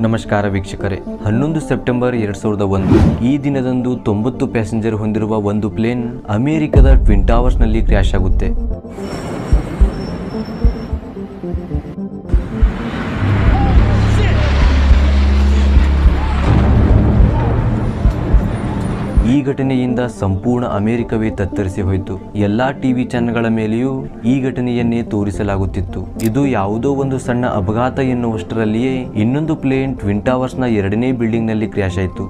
ನಮಸ್ಕಾರ ವೀಕ್ಷಕರೇ, 11 ಸೆಪ್ಟೆಂಬರ್ 2001 ಈ ದಿನದಂದು 90 ಪ್ಯಾಸೆಂಜರ್ ಹೊಂದಿರುವ ಒಂದು ಪ್ಲೇನ್ ಅಮೆರಿಕದ ಟ್ವಿನ್ ಟವರ್ಸ್ನಲ್ಲಿ ಕ್ರ್ಯಾಶ್ ಆಗುತ್ತೆ. ಈ ಘಟನೆಯಿಂದ ಸಂಪೂರ್ಣ ಅಮೆರಿಕವೇ ತತ್ತರಿಸಿ ಹೋಯಿತು. ಎಲ್ಲಾ ಟಿವಿ ಚಾನೆಲ್ಗಳ ಮೇಲೆಯೂ ಈ ಘಟನೆಯನ್ನೇ ತೋರಿಸಲಾಗುತ್ತಿತ್ತು. ಇದು ಯಾವುದೋ ಒಂದು ಸಣ್ಣ ಅಪಘಾತ ಎನ್ನುವಷ್ಟರಲ್ಲಿಯೇ ಇನ್ನೊಂದು ಪ್ಲೇನ್ ಟ್ವಿನ್ ಟವರ್ಸ್ನ 2ನೇ ಬಿಲ್ಡಿಂಗ್ನಲ್ಲಿ ಕ್ರ್ಯಾಶ್ ಆಯಿತು.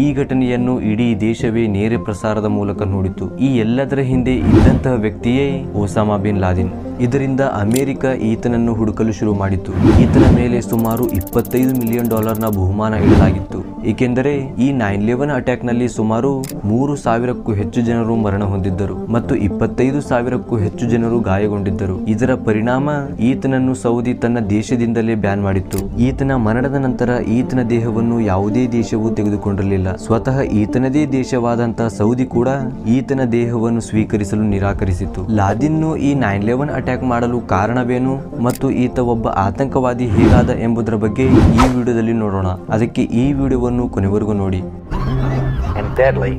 ಈ ಘಟನೆಯನ್ನು ಇಡೀ ದೇಶವೇ ನೇರ ಪ್ರಸಾರದ ಮೂಲಕ ನೋಡಿತು. ಈ ಎಲ್ಲದರ ಹಿಂದೆ ಇದ್ದಂತಹ ವ್ಯಕ್ತಿಯೇ ಒಸಾಮಾ ಬಿನ್ ಲಾದೆನ್. ಇದರಿಂದ ಅಮೆರಿಕ ಈತನನ್ನು ಹುಡುಕಲು ಶುರು ಮಾಡಿತು. ಈತನ ಮೇಲೆ ಸುಮಾರು $25 ಮಿಲಿಯನ್ ಬಹುಮಾನ ಇಡಲಾಗಿತ್ತು. ಏಕೆಂದರೆ ಈ 9/11 ಅಟ್ಯಾಕ್ ನಲ್ಲಿ ಸುಮಾರು 3,000ಕ್ಕೂ ಹೆಚ್ಚು ಜನರು ಮರಣ ಹೊಂದಿದ್ದರು ಮತ್ತು 25,000ಕ್ಕೂ ಹೆಚ್ಚು ಜನರು ಗಾಯಗೊಂಡಿದ್ದರು. ಇದರ ಪರಿಣಾಮ ಈತನನ್ನು ಸೌದಿ ತನ್ನ ದೇಶದಿಂದಲೇ ಬ್ಯಾನ್ ಮಾಡಿತ್ತು. ಈತನ ಮರಣದ ನಂತರ ಈತನ ದೇಹವನ್ನು ಯಾವುದೇ ದೇಶವೂ ತೆಗೆದುಕೊಂಡಿರಲಿಲ್ಲ. ಸ್ವತಃ ಈತನದೇ ದೇಶವಾದಂತಹ ಸೌದಿ ಕೂಡ ಈತನ ದೇಹವನ್ನು ಸ್ವೀಕರಿಸಲು ನಿರಾಕರಿಸಿತು. ಲಾದೆನ್ನು ಈ 9/11 ಅಟ್ಯಾಕ್ ಮಾಡಲು ಕಾರಣವೇನು ಮತ್ತು ಈತ ಒಬ್ಬ ಆತಂಕವಾದಿ ಹೇಗಾದ ಎಂಬುದರ ಬಗ್ಗೆ ಈ ವಿಡಿಯೋದಲ್ಲಿ ನೋಡೋಣ. ಅದಕ್ಕೆ ಈ ವಿಡಿಯೋವನ್ನು ಕೊನೆವರೆಗೂ ನೋಡಿ. And deadly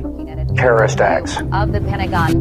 terrorist acts of the Pentagon.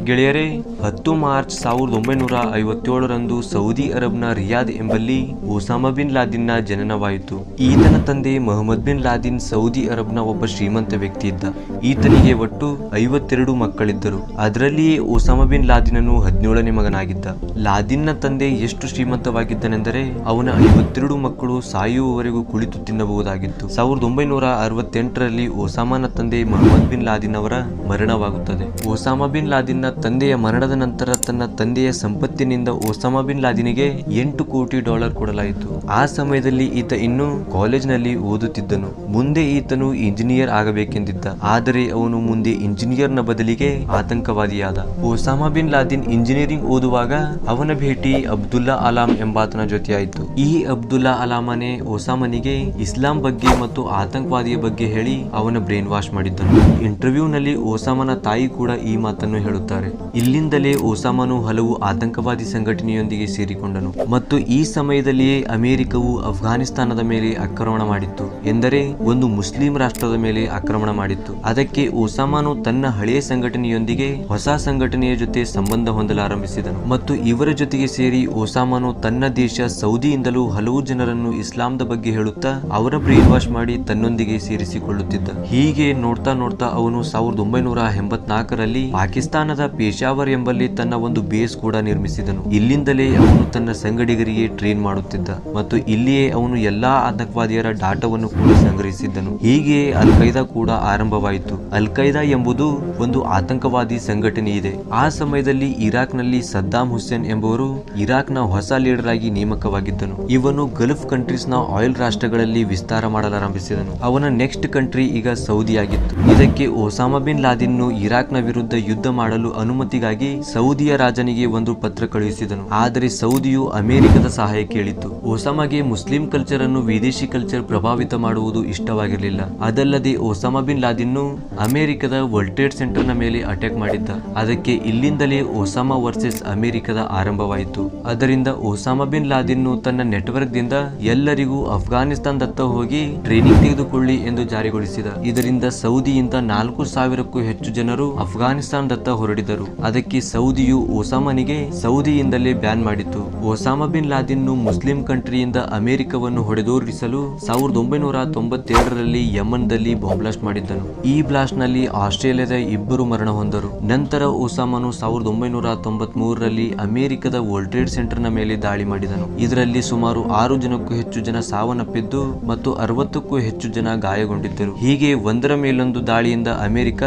ಗೆಳೆಯರೇ, 10 ಮಾರ್ಚ್ 1957ರಂದು ಸೌದಿ ಅರಬ್ನ ರಿಯಾದ್ ಎಂಬಲ್ಲಿ ಒಸಾಮಾ ಬಿನ್ ಲಾದೆನ್ನ ಜನನವಾಯಿತು. ಈತನ ತಂದೆ ಮೊಹಮ್ಮದ್ ಬಿನ್ ಲಾದೆನ್ ಸೌದಿ ಅರಬ್ನ ಒಬ್ಬ ಶ್ರೀಮಂತ ವ್ಯಕ್ತಿ ಇದ್ದ. ಈತನಿಗೆ ಒಟ್ಟು 52 ಮಕ್ಕಳಿದ್ದರು. ಅದರಲ್ಲಿಯೇ ಒಸಾಮಾ ಬಿನ್ ಲಾದೆನ್ನನು 17ನೇ ಮಗನಾಗಿದ್ದ. ಲಾದೆನ್ನ ತಂದೆ ಎಷ್ಟು ಶ್ರೀಮಂತವಾಗಿದ್ದನೆಂದರೆ ಅವನ 52 ಮಕ್ಕಳು ಸಾಯುವವರೆಗೂ ಕುಳಿತು ತಿನ್ನಬಹುದಾಗಿತ್ತು. 1968ರಲ್ಲಿ ಒಸಾಮಾನ ತಂದೆ ಮೊಹಮ್ಮದ್ ಬಿನ್ ಲಾದೆನ್ ಅವರ ಮರಣವಾಗುತ್ತದೆ. ಒಸಾಮಾ ಬಿನ್ ಲಾದೆನ್ನ ತಂದೆಯ ಮರಣದ ನಂತರ ತನ್ನ ತಂದೆಯ ಸಂಪತ್ತಿನಿಂದ ಒಸಾಮಾ ಬಿನ್ ಲಾದೆನ್ನಿಗೆ $8 ಕೋಟಿ ಕೊಡಲಾಯಿತು. ಆ ಸಮಯದಲ್ಲಿ ಈತ ಇನ್ನು ಕಾಲೇಜ್ನಲ್ಲಿ ಓದುತ್ತಿದ್ದನು. ಮುಂದೆ ಈತನು ಇಂಜಿನಿಯರ್ ಆಗಬೇಕೆಂದಿದ್ದ. ಆದರೆ ಅವನು ಮುಂದೆ ಇಂಜಿನಿಯರ್ನ ಬದಲಿಗೆ ಆತಂಕವಾದಿಯಾದ. ಒಸಾಮಾ ಬಿನ್ ಲಾದೆನ್ ಇಂಜಿನಿಯರಿಂಗ್ ಓದುವಾಗ ಅವನ ಭೇಟಿ ಅಬ್ದುಲ್ಲಾ ಅಲಾಮ್ ಎಂಬಾತನ ಜೊತೆಯಾಯಿತು. ಈ ಅಬ್ದುಲ್ಲಾ ಅಲಾಮನೇ ಒಸಾಮನಿಗೆ ಇಸ್ಲಾಂ ಬಗ್ಗೆ ಮತ್ತು ಆತಂಕವಾದಿಯ ಬಗ್ಗೆ ಹೇಳಿ ಅವನ ಬ್ರೈನ್ ವಾಶ್ ಮಾಡಿದ್ದನು. ಇಂಟರ್ವ್ಯೂನಲ್ಲಿ ಒಸಾಮನ ತಾಯಿ ಕೂಡ ಈ ಮಾತನ್ನು ಹೇಳುತ್ತಾರೆ. ಇಲ್ಲಿಂದಲೇ ಒಸಾಮನು ಹಲವು ಆತಂಕವಾದಿ ಸಂಘಟನೆಯೊಂದಿಗೆ ಸೇರಿಕೊಂಡನು ಮತ್ತು ಈ ಸಮಯದಲ್ಲಿಯೇ ಅಮೆರಿಕವು ಅಫ್ಘಾನಿಸ್ತಾನದ ಮೇಲೆ ಆಕ್ರಮಣ ಮಾಡಿತ್ತು. ಎಂದರೆ ಒಂದು ಮುಸ್ಲಿಂ ರಾಷ್ಟ್ರದ ಮೇಲೆ ಆಕ್ರಮಣ ಮಾಡಿತ್ತು. ಅದಕ್ಕೆ ಒಸಾಮನು ತನ್ನ ಹಳೆಯ ಸಂಘಟನೆಯೊಂದಿಗೆ ಹೊಸ ಸಂಘಟನೆಯ ಜೊತೆ ಸಂಬಂಧ ಹೊಂದಲಾರಂಭಿಸಿದನು ಮತ್ತು ಇವರ ಜೊತೆಗೆ ಸೇರಿ ಒಸಾಮನು ತನ್ನ ದೇಶ ಸೌದಿಯಿಂದಲೂ ಹಲವು ಜನರನ್ನು ಇಸ್ಲಾಂದ ಬಗ್ಗೆ ಹೇಳುತ್ತಾ ಅವರ ಬ್ರೈನ್ ವಾಶ್ ಮಾಡಿ ತನ್ನೊಂದಿಗೆ ಸೇರಿಸಿಕೊಳ್ಳುತ್ತಿದ್ದ. ಹೀಗೆ ನೋಡ್ತಾ ನೋಡ್ತಾ ಅವನು 1984ರಲ್ಲಿ ಪಾಕಿಸ್ತಾನದ ಪೇಶಾವರ್ ಎಂಬಲ್ಲಿ ತನ್ನ ಒಂದು ಬೇಸ್ ಕೂಡ ನಿರ್ಮಿಸಿದನು. ಇಲ್ಲಿಂದಲೇ ಅವನು ತನ್ನ ಸಂಗಡಿಗರಿಗೆ ಟ್ರೈನ್ ಮಾಡುತ್ತಿದ್ದ ಮತ್ತು ಇಲ್ಲಿಯೇ ಅವನು ಎಲ್ಲಾ ಆತಂಕವಾದಿಯರ ಡಾಟಾವನ್ನು ಕೂಡ ಸಂಗ್ರಹಿಸಿದ್ದನು. ಹೀಗೆ ಅಲ್ ಖೈದಾ ಕೂಡ ಆರಂಭವಾಯಿತು. ಅಲ್ ಖೈದಾ ಎಂಬುದು ಒಂದು ಆತಂಕವಾದಿ ಸಂಘಟನೆ ಇದೆ. ಆ ಸಮಯದಲ್ಲಿ ಇರಾಕ್ ನಲ್ಲಿ ಸದ್ದಾಂ ಹುಸೇನ್ ಎಂಬುವರು ಇರಾಕ್ ನ ಹೊಸ ಲೀಡರ್ ಆಗಿ ನೇಮಕವಾಗಿದ್ದನು. ಇವನು ಗಲ್ಫ್ ಕಂಟ್ರೀಸ್ ನ ಆಯಿಲ್ ರಾಷ್ಟ್ರಗಳಲ್ಲಿ ವಿಸ್ತಾರ ಮಾಡಲಾರಂಭಿಸಿದನು. ಅವನ ನೆಕ್ಸ್ಟ್ ಕಂಟ್ರಿ ಈಗ ಸೌದಿ ಆಗಿತ್ತು. ಇದಕ್ಕೆ ಒಸಾಮಾ ಬಿನ್ ಲಾದೆನ್ ಇರಾಕ್ ನ ವಿರುದ್ಧ ಯುದ್ಧ ಮಾಡಲು ಅನುಮತಿಗಾಗಿ ಸೌದಿಯ ರಾಜನಿಗೆ ಒಂದು ಪತ್ರ ಕಳುಹಿಸಿದನು. ಆದರೆ ಸೌದಿಯು ಅಮೆರಿಕದ ಸಹಾಯ ಕೇಳಿತು. ಒಸಾಮಾಗೆ ಮುಸ್ಲಿಂ ಕಲ್ಚರ್ ಅನ್ನು ವಿದೇಶಿ ಕಲ್ಚರ್ ಪ್ರಭಾವಿತ ಮಾಡುವುದು ಇಷ್ಟವಾಗಿರಲಿಲ್ಲ. ಅದಲ್ಲದೆ ಒಸಾಮಾ ಬಿನ್ ಲಾದೆನ್ ಅಮೆರಿಕದ ವರ್ಲ್ಡ್ ಟ್ರೇಡ್ ಸೆಂಟರ್ ನ ಮೇಲೆ ಅಟ್ಯಾಕ್ ಮಾಡಿದ್ದ. ಅದಕ್ಕೆ ಇಲ್ಲಿಂದಲೇ ಒಸಾಮಾ ವರ್ಸಸ್ ಅಮೆರಿಕದ ಆರಂಭವಾಯಿತು. ಅದರಿಂದ ಒಸಾಮಾ ಬಿನ್ ಲಾದೆನ್ ತನ್ನ ನೆಟ್ವರ್ಕ್ ದಿಂದ ಎಲ್ಲರಿಗೂ ಅಫ್ಘಾನಿಸ್ತಾನದತ್ತ ಹೋಗಿ ಟ್ರೈನಿಂಗ್ ತೆಗೆದುಕೊಳ್ಳಿ ಎಂದು ಜಾರಿಗೊಳಿಸಿದ. ಇದರಿಂದ ಸೌದಿಯಿಂದ 4,000ಕ್ಕೂ ಹೆಚ್ಚು ಜನರು ಅಫ್ಘಾನಿಸ್ತಾನದತ್ತ ಹೊರಡಿದರು. ಅದಕ್ಕೆ ಸೌದಿಯು ಒಸಾಮನಿಗೆ ಸೌದಿಯಿಂದಲೇ ಬ್ಯಾನ್ ಮಾಡಿತು. ಒಸಾಮಾ ಬಿನ್ ಲಾದೆನ್ ಮುಸ್ಲಿಂ ಕಂಟ್ರಿಯಿಂದ ಅಮೆರಿಕವನ್ನು ಹೊಡೆದೋಡಿಸಲು 1992ರಲ್ಲಿ ಯಮನ್ದಲ್ಲಿ ಬಾಂಬ್ ಬ್ಲಾಸ್ಟ್ ಮಾಡಿದ್ದನು. ಈ ಬ್ಲಾಸ್ಟ್ ನಲ್ಲಿ ಆಸ್ಟ್ರೇಲಿಯಾದ 2 ಮರಣ ಹೊಂದರು. ನಂತರ ಒಸಾಮನು 1993ರಲ್ಲಿ ಅಮೆರಿಕದ ವರ್ಲ್ಡ್ ಟ್ರೇಡ್ ಸೆಂಟರ್ ನ ಮೇಲೆ ದಾಳಿ ಮಾಡಿದನು. ಇದರಲ್ಲಿ ಸುಮಾರು 6 ಜನಕ್ಕೂ ಹೆಚ್ಚು ಜನ ಸಾವನ್ನಪ್ಪಿದ್ದು ಮತ್ತು 60ಕ್ಕೂ ಹೆಚ್ಚು ಜನ ಗಾಯಗೊಂಡಿದ್ದರು. ಹೀಗೆ ಒಂದರ ಮೇಲೊಂದು ದಾಳಿಯಿಂದ ಅಮೆರಿಕ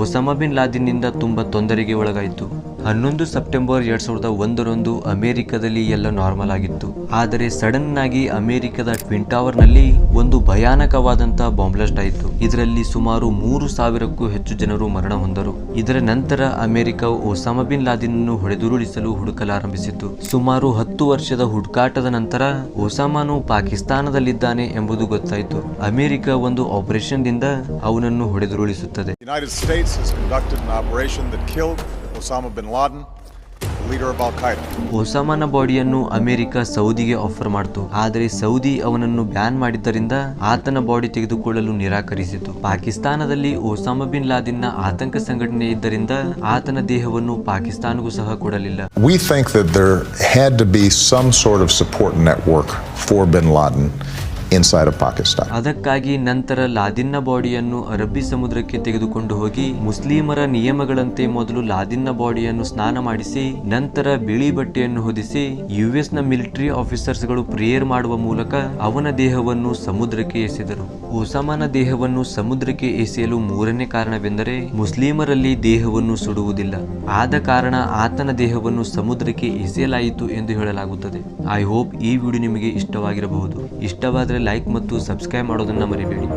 ಒಸಾಮಾ ಬಿನ್ ಲಾದೆನ್ನಿಂದ ತುಂಬಾ ತೊಂದರೆಗೆ ಒಳಗಾಯಿತು. 11 ಸೆಪ್ಟೆಂಬರ್ 2001 ಅಮೆರಿಕದಲ್ಲಿ ಎಲ್ಲ ನಾರ್ಮಲ್ ಆಗಿತ್ತು. ಆದರೆ ಸಡನ್ ಆಗಿ ಅಮೆರಿಕದ ಟ್ವಿನ್ ಟವರ್ ನಲ್ಲಿ ಒಂದು ಭಯಾನಕವಾದಂತಹ ಬಾಂಬ್ ಬ್ಲಾಸ್ಟ್ ಆಯಿತು. ಇದರಲ್ಲಿ ಸುಮಾರು 3,000ಕ್ಕೂ ಹೆಚ್ಚು ಜನರು ಮರಣ ಹೊಂದರು. ಇದರ ನಂತರ ಅಮೆರಿಕವು ಒಸಾಮಾ ಬಿನ್ ಲಾದೆನ್ ಅನ್ನು ಹೊಡೆದುರುಳಿಸಲು ಹುಡುಕಲಾರಂಭಿಸಿತು. ಸುಮಾರು 10 ವರ್ಷದ ಹುಡುಕಾಟದ ನಂತರ ಒಸಾಮಾನು ಪಾಕಿಸ್ತಾನದಲ್ಲಿದ್ದಾನೆ ಎಂಬುದು ಗೊತ್ತಾಯಿತು. ಅಮೆರಿಕ ಒಂದು ಆಪರೇಷನ್ ದಿಂದ ಅವನನ್ನು ಹೊಡೆದುರುಳಿಸುತ್ತದೆ. United States has conducted an operation that killed Osama bin Laden, the leader of Al-Qaeda. ಒಸಾಮನ ಬಾಡಿಯನ್ನು ಅಮೆರಿಕ ಸೌದಿಗೆ ಆಫರ್ ಮಾಡಿತು. ಆದರೆ ಸೌದಿ ಅವನನ್ನು ಬ್ಯಾನ್ ಮಾಡಿದ್ದರಿಂದ ಆತನ ಬಾಡಿ ತೆಗೆದುಕೊಳ್ಳಲು ನಿರಾಕರಿಸಿತು. ಪಾಕಿಸ್ತಾನದಲ್ಲಿ ಒಸಾಮಾ ಬಿನ್ ಲಾದೆನ್ನ ಆತಂಕ ಸಂಘಟನೆ ಇದ್ದರಿಂದ ಆತನ ದೇಹವನ್ನು ಪಾಕಿಸ್ತಾನಗೂ ಸಹ ಕೊಡಲಿಲ್ಲ. We think that there had to be some sort of support network for bin Laden inside of Pakistan. ಅದಕ್ಕಾಗಿ ನಂತರ ಲಾದೆನ್ನ ಬಾಡಿಯನ್ನು ಅರಬ್ಬಿ ಸಮುದ್ರಕ್ಕೆ ತೆಗೆದುಕೊಂಡು ಹೋಗಿ ಮುಸ್ಲಿಮರ ನಿಯಮಗಳಂತೆ ಮೊದಲು ಲಾದೆನ್ನ ಬಾಡಿಯನ್ನು ಸ್ನಾನ ಮಾಡಿಸಿ ನಂತರ ಬಿಳಿ ಬಟ್ಟೆಯನ್ನು ಹೊದಿಸಿ US ನ ಮಿಲಿಟರಿ ಆಫೀಸರ್ಸ್ ಗಳು ಪ್ರೇಯರ್ ಮಾಡುವ ಮೂಲಕ ಅವನ ದೇಹವನ್ನು ಸಮುದ್ರಕ್ಕೆ ಎಸೆದರು. ಒಸಾಮನ ದೇಹವನ್ನು ಸಮುದ್ರಕ್ಕೆ ಎಸೆಯಲು ಮೂರನೇ ಕಾರಣವೆಂದರೆ ಮುಸ್ಲಿಮರಲ್ಲಿ ದೇಹವನ್ನು ಸುಡುವುದಿಲ್ಲ. ಆದ ಕಾರಣ ಆತನ ದೇಹವನ್ನು ಸಮುದ್ರಕ್ಕೆ ಎಸೆಯಲಾಯಿತು ಎಂದು ಹೇಳಲಾಗುತ್ತದೆ. ಐ ಹೋಪ್ ಈ ವಿಡಿಯೋ ನಿಮಗೆ ಇಷ್ಟವಾಗಿರಬಹುದು. ಇಷ್ಟವಾದರೆ ಲೈಕ್ ಮತ್ತು ಸಬ್ಸ್ಕ್ರೈಬ್ ಮಾಡೋದನ್ನ ಮರಿಬೇಡಿ.